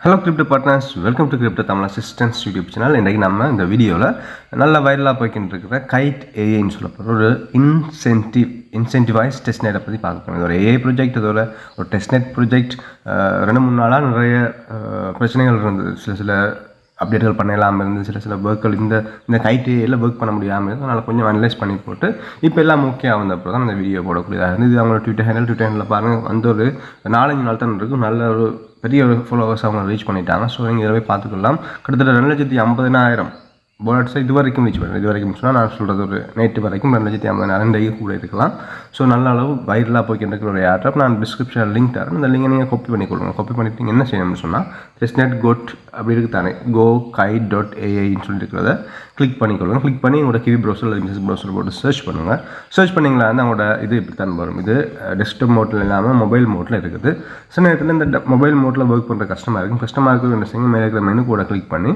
Hello crypto partners, welcome to crypto Tamil assistance YouTube channel. இன்றைக்கி நம்ம இந்த வீடியோவில் நல்ல வைரலாக போய்கிட்டு இருக்கிற கைட் ஏஐன்னு சொல்லப்படுற ஒரு இன்சென்டிவைஸ் டெஸ்ட்நெட்டை பற்றி பார்க்கணும். இது ஒரு ஏஐ ப்ராஜெக்ட், இதோட ஒரு டெஸ்ட்நெட் ப்ராஜெக்ட். 2-3 நாளாக நிறைய பிரச்சனைகள் இருந்தது. சில அப்டேட்டுகள் பண்ணலாமல் இருந்து சில ஒர்க்குகள் இந்த கைட் ஏஐயில் ஒர்க் பண்ண முடியாமல் இருந்து, அதனால் கொஞ்சம் அனலைஸ் பண்ணி போட்டு இப்போ எல்லாம் ஓகே வந்தப்போ தான் இந்த வீடியோ போடக்கூடியதாக இருந்து. இது அவங்களோட ட்விட்டர் ஹேண்டில் பாருங்கள், வந்து ஒரு 4-5 நாள் தான் இருக்கும். நல்ல ஒரு பெரிய ஒரு ஃபாலோவர்ஸ் அவங்க ரீச் பண்ணிட்டாங்க. ஸோ நீங்கள் இதை போய் பார்த்துக்கலாம். கிட்டத்தட்ட 2,50,000 வேர்ட்ஸை இது வரைக்கும் ரீச் பண்ணுறேன். இது வரைக்கும் சொன்னால் நான் சொல்கிறது ஒரு நேற்று வரைக்கும் 2,50,000 கூட இருக்கலாம். ஸோ நல்ல அளவு வைரலாக போய்க்கிட்டு ஒரு ஏர்ட்ராப். நான் டிஸ்கிரிப்ஷனில் லிங்க் தரேன். இந்த லிங்கை நீங்கள் காப்பி பண்ணிக்கொள்ளுங்க. காப்பி பண்ணிட்டு நீங்கள் என்ன செய்யணும்னு சொன்னால் டெஸ்ட்நெட் கோட் அப்படி இருக்கு தானே, go-kite.ai சொல்லியிருக்கிறத கிளிக் பண்ணிக்கொள்ளுங்க. கிளிக் பண்ணி உங்களோட கிவி ப்ரௌசர் அல்லது மிசஸ் ப்ரௌசர் போட்டு சர்ச் பண்ணுங்கள். சர்ச் பண்ணிங்களா வந்து அவங்களோட இது இப்படி தான் வரும். இது டெஸ்க்டாப் மோட்டில் இல்லாமல் மொபைல் மோட்டில் இருக்குது. சில நேரத்தில் இந்த மொபைல் மோட்டில் ஒர்க் பண்ணுற கஷ்டமாக இருக்குது என்ன செய்யுங்க, மேலே இருக்கிற மெனு கூட கிளிக் பண்ணி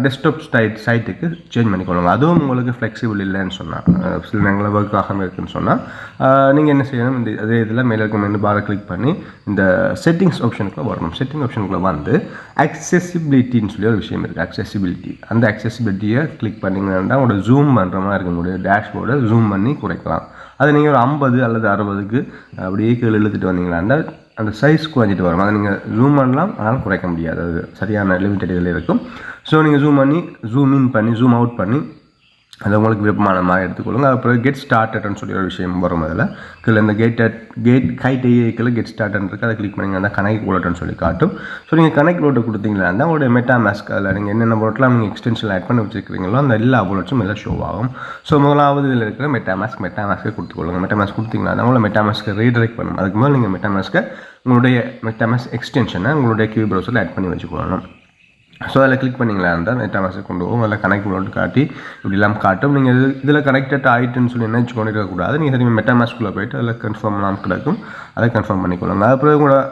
டெஸ்க்டாப் சைட்டுக்கு சேஞ்ச் பண்ணிக்கொள்ளுங்க. அதுவும் உங்களுக்கு ஃப்ளெக்சிபிள் இல்லைன்னு சொன்னால், சில நேரங்களில் ஒர்க் ஆகாமல் இருக்குதுன்னு சொன்னால் நீங்கள் என்ன செய்யணும், இந்த அதே இதில் மேலே இருக்க மெனு பாரை கிளிக் பண்ணி இந்த செட்டிங்ஸ் ஆப்ஷனுக்குள்ளே வரணும். செட்டிங் ஆப்ஷனுக்குள்ளே வந்து அக்செசிபிலிட்டின்னு சொல்லி ஒரு விஷயம் இருக்குது. அக்செசிபிலிட்டி, அந்த அக்செசிபிலிட்டியை கிளிக் பண்ணிங்கன்னா உங்களோட ஜூம் பண்ணுற மாதிரி இருக்கும். உங்களுடைய டேஷ்போர்டை ஜூம் பண்ணி குறைக்கலாம். அது நீங்கள் ஒரு 50 அல்லது 60க்கு அப்படியே கீழே இழுத்துட்டு வந்தீங்களாண்டா அந்த சைஸ் குறைஞ்சிட்டு வரும். அதை நீங்கள் ஜூம் பண்ணலாம், ஆனால் குறைக்க முடியாது. அது சரியான லிமிட்டட் இதில் இருக்கும். ஸோ நீங்கள் ஜூம் இன் பண்ணி ஜூம் அவுட் பண்ணி அதை உங்களுக்கு விருப்பமான மாதிரி எடுத்துக்கொள்ளுங்க. அப்புறம் கெட் ஸ்டார்டட்னு சொல்லி ஒரு விஷயம் வரும். அதில் கீழே இந்த கைட் ஏஐக்கில் கெட் ஸ்டார்ட்னு இருக்குது. அதை கிளிக் பண்ணிங்கன்னா கனெக்ட் வாலெட்னு சொல்லி காட்டும். ஸோ நீங்கள் கனெக்ட் வாலெட் கொடுத்தீங்களா இருந்தால் உங்களுடைய மெட்டாமாஸ்க் அதில் நீங்கள் என்னென்ன வாலெட்லாம் நீங்கள் எக்ஸ்டென்ஷன் ஆட் பண்ணி வச்சுருக்கிறீங்களோ அந்த எல்லா வாலெட்ஸும் எல்லாம் ஷோ ஆகும். ஸோ முதலாவது இதில் இருக்கிற மெட்டாமாஸ்க்கை கொடுத்துக்கொள்ளுங்க. மெட்டாமாஸ்க் கொடுத்தீங்களா இருந்தால் உங்களை மெட்டாமாஸ்க்கை ரீடைரக்ட் பண்ணணும். அதுக்கு மேலே நீங்கள் மெட்டாமாஸ்க்கை உங்களுடைய மெட்டாமாஸ்க் எக்ஸ்டென்ஷனை உங்களுடைய கிவி ப்ரௌசரில் ஆட் பண்ணி வச்சுக்கொள்ளணும். ஸோ அதில் கிளிக் பண்ணிங்களா இருந்தால் மெட்டாமாஸ்க் கொண்டு போகும். அதில் கனெக்ட் வாலெட் காட்டி இப்படிலாம் காட்டும். நீங்கள் இதில் கனெக்டட் ஆகிட்டுன்னு சொல்லி நினச்சி கொண்டு இருக்கக்கூடாது. நீங்கள் திரும்பி மெட்டாமாஸ்க்குள்ளே போய்ட்டு அதில் கன்ஃபார்ம்லாம் கிடக்கும். அதை கன்ஃபார்ம் பண்ணிக்கொள்ளுங்க. அப்புறம் உங்களோட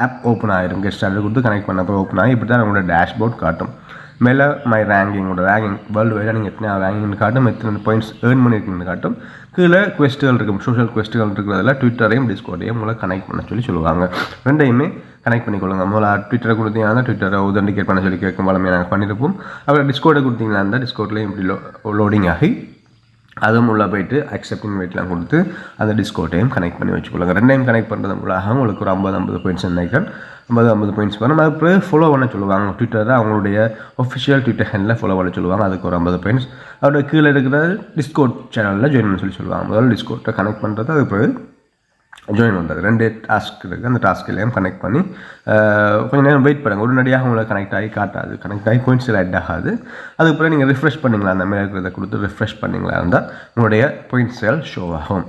ஆப் ஓப்பன் ஆகிடும். கெட் ஸ்டார்டர் கொடுத்து கனெக்ட் பண்ண அப்புறம் ஓப்பன் ஆகி இப்படி தான் உங்களோட டேஷ்போர்ட் காட்டும். மேலே மை ரேங்கிங் வேர்ல்டு வைடாக நீங்கள் எத்தனை ரேங்கிங்னு காட்டும், எத்தனை பாயிண்ட்ஸ் ஏர்ன் பண்ணியிருக்கீங்கன்னு காட்டும். கீழே குவெஸ்ட்டுகள் இருக்கும், சோஷியல் குவெஸ்ட்டுகள் இருக்கிறதுல ட்விட்டரையும் டிஸ்கோர்டையும் உங்களை கனெக்ட் பண்ண சொல்லுவாங்க. ரெண்டையுமே கனெக்ட் பண்ணிக்கொள்ளுங்க. முதல்ல ட்விட்டரை கொடுத்தீங்கன்னா ட்விட்டரை உதண்டிகேட் பண்ண சொல்லி கேட்கும் வளமையாக நாங்கள் பண்ணியிருப்போம். அப்புறம் டிஸ்கோர்டை கொடுத்தீங்கன்னா இருந்தால் டிஸ்கோர்ட்லேயும் இப்படி லோடிங் ஆகி அதுவும் உள்ளே போய்ட்டு அக்செப்டிங் வெயிட்லாம் கொடுத்து அந்த டிஸ்கோர்ட்டையும் கனெக்ட் பண்ணி வச்சுக்கொள்ளுங்க. ரெண்டையும் கனெக்ட் பண்ணுறது மூலமாக உங்களுக்கு ஒரு 50 பாயிண்ட்ஸ் நினைக்கிறேன். 50 பாயிண்ட்ஸ் வரும். அப்புறம் ஃபாலோ பண்ண சொல்லுவாங்க. ட்விட்டரில் அவங்களுடைய ஒஃபிஷியல் ட்விட்டர் ஹேண்டில் ஃபாலோ பண்ண சொல்லுவாங்க. அதுக்கு ஒரு 50 பாயிண்ட்ஸ். அதோட கீழே இருக்கிற டிஸ்கோர்ட் சேனலில் ஜாயின் பண்ண சொல்லுவாங்க. முதல்ல டிஸ்கோர்ட்டை கனெக்ட் பண்ணுறது, அதுக்கு பிறகு ஜாயின் பண்ணுறது. 2 டாஸ்க் இருக்குது. அந்த டாஸ்க்லையும் கனெக்ட் பண்ணி கொஞ்சம் நேரம் வெயிட் பண்ணுங்கள். உடனடியாக உங்களை கனெக்ட் ஆகி காட்டாது. கனெக்ட் ஆகி பாயிண்ட்ஸ் ஆட் ஆகாது. அதுக்கப்புறம் நீங்கள் ரிஃப்ரெஷ் பண்ணிங்களா, அந்த மாதிரி இருக்கிறத கொடுத்து ரிஃப்ரெஷ் பண்ணிங்களா இருந்தால் உங்களுடைய பாயிண்ட்ஸ்கள் ஷோ ஆகும்.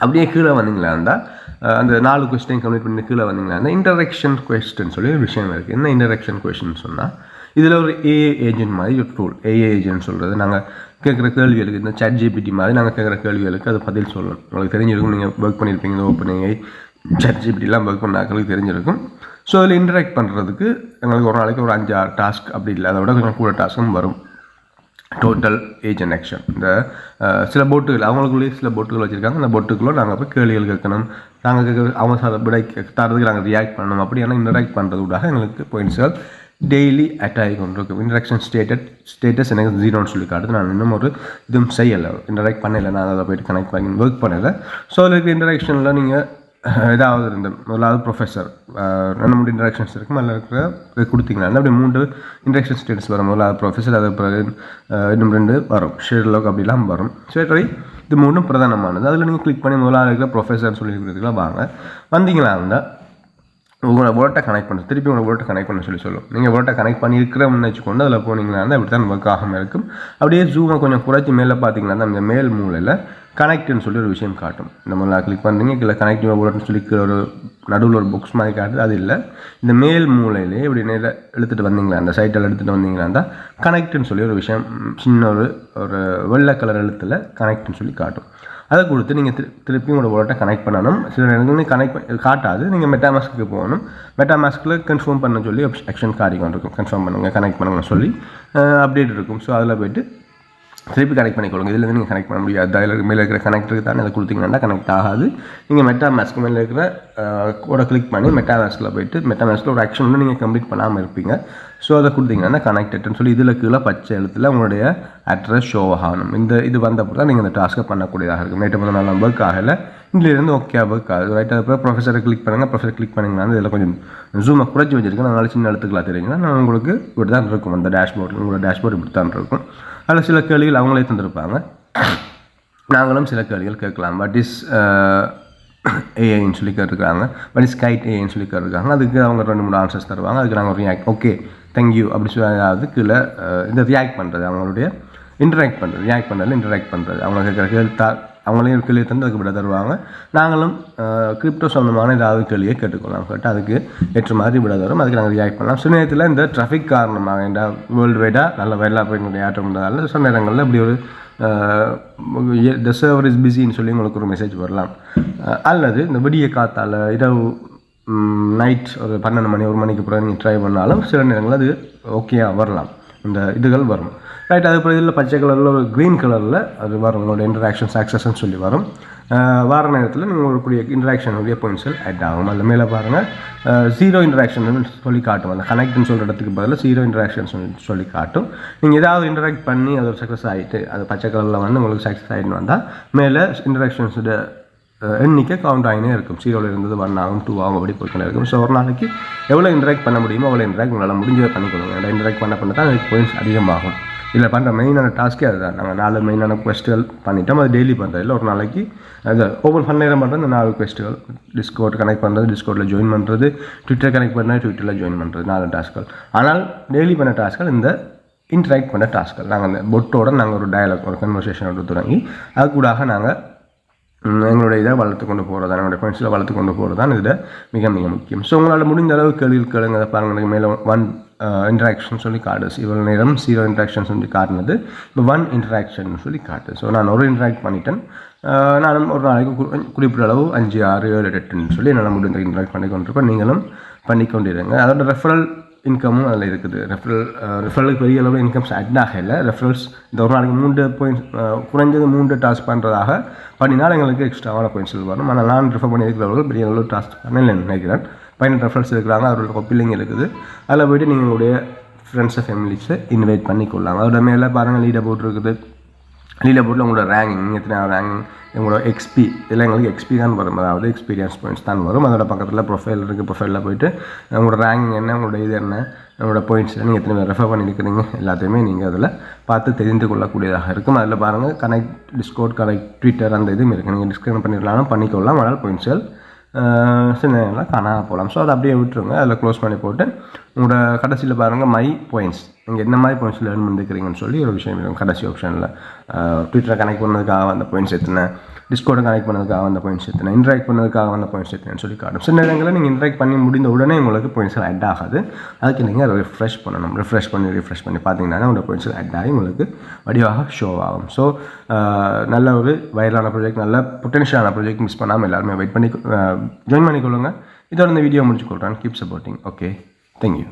அப்படியே கீழே வந்தீங்களா இருந்தால் அந்த 4 கொஸ்டின் கம்ப்ளீட் பண்ணி கீழே வந்தீங்களா இருந்தால் இன்டராக்ஷன் கொஸ்டின் சொல்லி ஒரு விஷயம் இருக்குது. என்ன இன்டராக்ஷன் கொஸ்டின் சொன்னால், இதில் ஒரு ஏஏ ஏஜென்ட் மாதிரி ஒரு டூல். ஏஏ ஏஜென்ட் சொல்கிறது நாங்கள் கேட்குற கேள்விகளுக்கு, இந்த ChatGPT மாதிரி நாங்கள் கேட்குற கேள்விகளுக்கு அது பதில் சொல்லணும். உங்களுக்கு தெரிஞ்சிருக்கும், நீங்கள் ஒர்க் பண்ணியிருப்பீங்க. இந்த ஓப்பனிங்கை ChatGPTலாம் ஒர்க் பண்ண ஆக்களுக்கு தெரிஞ்சிருக்கும். ஸோ அதில் இன்டராக்ட் பண்ணுறதுக்கு எங்களுக்கு ஒரு நாளைக்கு ஒரு 5-6 டாஸ்க் அப்படி இல்லை, அதை விட கொஞ்சம் கூட டாஸ்க்கும் வரும். Total agent action. இந்த சில போட்டுகள் அவங்களுக்குள்ளேயே சில போட்டுகள் வச்சுருக்காங்க. அந்த போட்டுக்குள்ளே நாங்கள் போய் கேள்விகள் கேட்கணும். நாங்கள் கேட்குற அவங்க சார் விடை தரதுக்கு நாங்கள் ரியாக்ட் பண்ணணும். அப்படியான இன்டராக்ட் பண்ணுறது விடாக எங்களுக்கு பாயிண்ட்ஸ்கள் டெய்லி அட் ஆகி கொண்டு இருக்கும். இன்டராக்ஷன் ஸ்டேட்டஸ் எனக்கு 0ன்னு சொல்லி காட்டுது. நான் இன்னும் ஒரு இதுவும் செய்யலை, இன்டராக்ட் பண்ணலை. நான் அதை போய்ட்டு கனெக்ட் பண்ணி ஒர்க் பண்ணலை. ஸோ அதில் இருக்கிற இன்டராக்ஷனில் நீங்கள் ஏதாவது இந்த முதலாவது ப்ரொஃபஸர் 2-3 இன்டராக்ஷன்ஸ் இருக்கும். அதில் இருக்கிற கொடுத்தீங்கன்னா அப்படி 3 இன்டராக்ஷன் ஸ்டேட்டஸ் வரும். முதலாவது ப்ரொஃபஸர், அது பிறகு இன்னும் 2 வரும், ஷெர்லாக் அப்படிலாம் வரும். சரி, இது 3 பிரதானமானது. அதில் நீங்கள் கிளிக் பண்ணி முதலாவது இருக்கிற ப்ரொஃபஸர்னு சொல்லி இருக்கிறதுக்குலாம் வாங்க. வந்தீங்களா இருந்தால் உங்களோட வேர்ட்டை கனெக்ட் பண்ண, திருப்பி உங்களோட வேர்ட்டை கனெக்ட் பண்ண சொல்லும். நீங்கள் வேர்ட்டை கனெக்ட் பண்ணியிருக்கிறோம்னு வச்சுக்கொண்டு அதில் போனீங்களா இருந்தால் இப்படி தான் ஒர்க் ஆகாமல் இருக்கும். அப்படியே ஜூமை கொஞ்சம் குறைச்சி மேலே பார்த்தீங்கன்னா அந்த மேல் மூலையில் கனெக்ட்னு சொல்லி ஒரு விஷயம் காட்டும். இந்த மாதிரி கிளிக் பண்ணுறீங்க, கீழே கனெக்ட் வேர்ட்னு சொல்லி ஒரு நடுவில் ஒரு புக்ஸ் மாதிரி காட்டுது. அது இல்லை, இந்த மேல் மூலையிலே இப்படி நேர எடுத்துகிட்டு வந்தீங்களா, அந்த சைட்டில் எடுத்துகிட்டு வந்தீங்களா இருந்தால் கனெக்ட்னு சொல்லி ஒரு விஷயம் சின்ன ஒரு வெள்ளை கலர் எழுத்தில் கனெக்ட்னு சொல்லி காட்டும். அதை கொடுத்து நீங்கள் திருப்பி உங்களோட வேர்ட்டை கனெக்ட் பண்ணணும். சில நேரங்கள் கனெக்ட் காட்டாது. நீங்கள் மெட்டாமாஸ்க்கு போகணும். மெட்டாமாஸ்கில் கன்ஃபார்ம் பண்ண சொல்லி ஆக்ஷன் காரியம் இருக்கும். கன்ஃபார்ம் பண்ணுங்கள், கனெக்ட் பண்ணுங்கன்னு சொல்லி அப்டேட் இருக்கும். ஸோ அதில் போய்ட்டு திருப்பி கனெக்ட் பண்ணிக்கொள்ளுங்க. இதுலேருந்து நீங்கள் கனெக்ட் பண்ண முடியாது. அதில் மேலே இருக்கிற கனெக்டருக்கு தான் அதை கொடுத்தீங்கன்னா கனெக்ட் ஆகாது. நீங்கள் மெட்டாமாஸ்க் மேலே இருக்கிற கோடை கிளிக் பண்ணி மெட்டாமாஸ்கில் போய்ட்டு மெட்டாமாஸ்கில் ஒரு ஆக்ஷன் வந்து நீங்கள் கம்ப்ளீட் பண்ணாமல் இருப்பீங்க. ஸோ அதை கொடுத்தீங்கன்னா கனெக்டட்னு சொல்லி இதில் கீழே பச்சை எழுத்தில் உங்களுடைய அட்ரஸ் ஷோ ஆகணும். இது வந்தப்போ தான் நீங்கள் இந்த டாஸ்க்கை பண்ணக்கூடியதாக இருக்கும். நேற்று முதல் நாள் ஒர்க் ஆகலை, இங்கிலிருந்து ஓகே ஒர்க் ஆகுது. ரைட், அதுக்கப்புறம் ப்ரொஃபஸரை கிளிக் பண்ணுங்கள். ப்ரொஃபஸர் கிளிக் பண்ணிங்கன்னா இதில் கொஞ்சம் ஜூமை குறைச்சி வச்சுருக்கேன். அதனால சின்ன எழுத்துக்களாக தெரியுங்கன்னா நான் உங்களுக்கு இப்படி தான் இருக்கும். அந்த டேஷ்போர்ட் உங்களோட டேஷ்போர்ட் இப்படி தான் இருக்கும். அதில் சில கேள்விகள் அவங்களே தந்திருப்பாங்க, நாங்களும் சில கேள்விகள் கேட்கலாம். வாட் இஸ் ஏஐன்னு சொல்லி கேட்டிருக்காங்க, வாட் இஸ் கைட் ஏஐன்னு சொல்லி கேட்டிருக்காங்க. அதுக்கு அவங்க 2-3 ஆன்சர்ஸ் தருவாங்க. அதுக்கு நாங்கள் ரியாக்ட் ஓகே தேங்க்யூ அப்படி சொல்லி அதாவது கீழே இந்த ரியாக்ட் பண்ணுறது, அவங்களுடைய இன்டராக்ட் பண்ணுறது, ரியாக்ட் பண்ணுறது இன்டராக்ட் பண்ணுறது, அவங்க கேட்குற கேள்வி அவங்களையும் ஒரு கேள்வியை தந்து அதுக்கு விட தருவாங்க. நாங்களும் கிரிப்டோ சம்பந்தமான ஏதாவது கேள்வியை கேட்டுக்கொள்ளலாம். கேட்டால் அதுக்கு ஏற்ற மாதிரி விட தரும். அதுக்கு நாங்கள் ரியாக்ட் பண்ணலாம். சில நேரத்தில் இந்த டிராஃபிக் காரணமாக இந்த வேர்ல்டு வைடாக நல்ல வைடலாக போய் ஆட்டம் பண்ணுறதால சில நேரங்களில் இப்படி ஒரு த சர்வர் இஸ் பிஸின்னு சொல்லி உங்களுக்கு ஒரு மெசேஜ் வரலாம். அல்லது இந்த விடிய காத்தால் இரவு நைட் ஒரு 12 மணி 1 மணிக்கு பிறகு நீங்கள் ட்ரை பண்ணாலும் சில நேரங்களில் அது ஓகேயாக வரலாம். இந்த இதுகள் வரும். ரைட், அதுக்கப்புறம் இதில் பச்சை கலரில் ஒரு க்ரீன் கலரில் அது வரும். உங்களோட இன்டராக்ஷன் சக்ஸஸ்ன்னு சொல்லி வரும். வார நேரத்தில் நீங்கள் உங்களுடைய இன்டராக்ஷனுடைய பாயிண்ட்ஸில் ஆட் ஆகும். அதில் மேலே பாருங்கள் 0 இன்டராக்ஷன் சொல்லி காட்டும். அந்த கனெக்ட்னு சொல்கிற இடத்துக்கு பதில் 0 இன்டராக்ஷன் சொல்லி காட்டும். நீங்கள் ஏதாவது இன்டராக்ட் பண்ணி அது ஒரு சக்ஸஸ் ஆகிட்டு அது பச்சை கலரில் வந்து உங்களுக்கு சக்ஸஸ் ஆகிட்டு வந்தால் மேலே இன்டராக்ஷன்ஸோட எண்ணிக்கை கவுண்ட் ஆகினே இருக்கும். 0ல் இருந்தது 1 ஆகும் 2 ஆகும் அப்படி போய்க்கிட்டே இருக்கும். ஸோ ஒரு நாளைக்கு எவ்வளோ இன்டராக்ட் பண்ண முடியுமோ அவ்வளோ இன்டராக்ட் உங்களால் முடிஞ்சதை பண்ணிக்கொள்ளுங்க. ஏன்னா இன்டராக்ட் பண்ண தான் அதுக்கு பாயிண்ட்ஸ் அதிகமாகும். இதில் பண்ணுற மெயினான டாஸ்க்கே அதுதான். நாங்கள் 4 மெயினான குவெஸ்ட்டுகள் பண்ணிட்டோம். அது டெய்லி பண்ணுறது இல்லை, ஒரு நாளைக்கு அது ஓப்பன் பண்ண நேரம் பண்ணுறது. இந்த 4 குவெஸ்ட்டுகள் டிஸ்கோட் கனெக்ட் பண்ணுறது, டிஸ்கோட்டில் ஜாயின் பண்ணுறது, ட்விட்டர் கனெக்ட் பண்ணுறது, ட்விட்டரில் ஜாயின் பண்ணுறது, 4 டாஸ்க்கள். ஆனால் டெய்லி பண்ண டாஸ்க்கள் இந்த இன்ட்ராக்ட் பண்ண டாஸ்க்கள். நாங்கள் அந்த பொட்டோட நாங்கள் ஒரு டயலாக் ஒரு கன்வர்சேஷனோட தொடங்கி அது கூடாக நாங்கள் எங்களுடைய இதை வளர்த்து கொண்டு போகிறது தான், என்னுடைய ஃப்ரெண்ட்ஸில் வளர்த்து கொண்டு போகிறது தான் இதில் மிக மிக முக்கியம். ஸோ உங்களால் முடிந்த அளவு கேள்விகள் கேளுங்க. அதை பாருங்கள், மேலே 1 இன்ட்ராக்ஷன் சொல்லி காட்டுது. இவ்வளோ நேரம் 0 இன்ட்ராக்ஷன் சொல்லி காட்டினது இப்போ 1 இன்ட்ராக்ஷன் சொல்லி காட்டுது. ஸோ நான் ஒரு இன்ட்ராக்ட் பண்ணிட்டேன். நானும் ஒரு நாளைக்கு குறிப்பிட்ட அளவு 5, 6, 7, 8ன்னு சொல்லி என்னால் முடிந்த இன்ட்ராக்ட் பண்ணி கொண்டிருப்பேன். நீங்களும் பண்ணிக்கொண்டிருங்க. அதோட ரெஃபரல் இன்கமும் அதில் இருக்குது. ரெஃபரலுக்கு பெரிய அளவில் இன்கம்ஸ் அட் ஆகலை. ரெஃபரல்ஸ் இந்த ஒரு நாளைக்கு 3 பாயிண்ட்ஸ் குறைஞ்சது 3 டாஸ்க் பண்ணுறதாக பண்ணினால் எங்களுக்கு எக்ஸ்ட்ராவான பாயிண்ட்ஸ் வரும். ஆனால் நான் ரெஃபர் பண்ணியிருக்கிறவர்கள் பெரிய அளவில் டாஸ்க் பண்ணல நினைக்கிறேன். 18 ரெஃபரல்ஸ் இருக்கிறாங்க, அவரோட கொப்பிலிங் இருக்குது. அதில் போய்ட்டு நீங்கள் உங்களுடைய ஃப்ரெண்ட்ஸை ஃபேமிலிஸை இன்வைட் பண்ணிக்கொள்ளலாம். அதோட மேலே பாருங்கள் லீடர் போர்ட் இருக்குது. லீடர் போர்ட்டில் உங்களோட ரேங்கிங் எத்தனை ரேங்கிங், உங்களோட எக்ஸ்பி இதெல்லாம் எங்களுக்கு எக்ஸ்பி தான் வரும், அதாவது எக்ஸ்பீரியன்ஸ் பாயிண்ட்ஸ் தான் வரும். அதோட பக்கத்தில் ப்ரொஃபைல் இருக்குது. ப்ரொஃபைலில் போய்ட்டு உங்களோட ரேங்கிங் என்ன, உங்களோட இது என்ன, உங்களோட பாயிண்ட்ஸ் நீங்கள் எத்தனை பேர் ரெஃபர் பண்ணியிருக்கிறீங்க எல்லாத்தையுமே நீங்கள் அதில் பார்த்து தெரிந்து கொள்ளக்கூடியதாக இருக்கும். அதில் பாருங்கள் கனெக்ட் டிஸ்கோட், கனெக்ட் ட்விட்டர் அந்த இதுவும் இருக்குது. நீங்கள் டிஸ்கனெக்ட் பண்ணிடலாம் பண்ணிக்கொள்ளலாம். ஆனால் பாயிண்ட்ஸ்கள் சில நேரங்களில் காணாமல் போகலாம். ஸோ அதை அப்படியே விட்டுருங்க. அதில் க்ளோஸ் பண்ணி போட்டு உங்களோட கடைசியில் பாருங்கள் மை பாயிண்ட்ஸ், நீங்கள் என்ன மாதிரி பாயிண்ட்ஸில் ஏர்ன் பண்ணிக்கிறீங்கன்னு சொல்லி ஒரு விஷயம் இருக்கும் கடைசி ஆப்ஷனில். ட்விட்டரை கனெக்ட் பண்ணதுக்காக அந்த பாயிண்ட்ஸ் எத்தனை, டிஸ்கோடை கனெக்ட் பண்ணதுக்காக அந்த பாயிண்ட்ஸ் எத்தனை, இன்ட்ராக்ட் பண்ணதுக்காக அந்த பாயிண்ட்ஸ் எத்தனைன்னு சொல்லி காட்டும். சில நேரங்களில் நீங்கள் இன்ட்ராக்ட் பண்ணி முடிந்த உடனே உங்களுக்கு பாயிண்ட்ஸ் ஆட் ஆகாது. அதுக்கு நீங்கள் ரிஃப்ரெஷ் பண்ணணும். ரிஃப்ரெஷ் பண்ணி பார்த்தீங்கன்னா உங்களோட பாயிண்ட்ஸ் ஆட் ஆகி உங்களுக்கு வடிவாக ஷோ ஆகும். ஸோ நல்ல ஒரு வைரலான ப்ராஜெக்ட், நல்ல பொட்டென்ஷியலான ப்ராஜெக்ட். மிஸ் பண்ணாமல் எல்லாருமே வெயிட் பண்ணி ஜாயின் பண்ணிக்கொள்ளுங்க. இதோட இந்த வீடியோ முடிச்சுக்கொள்கிறேன். Keep supporting. Okay, thank you.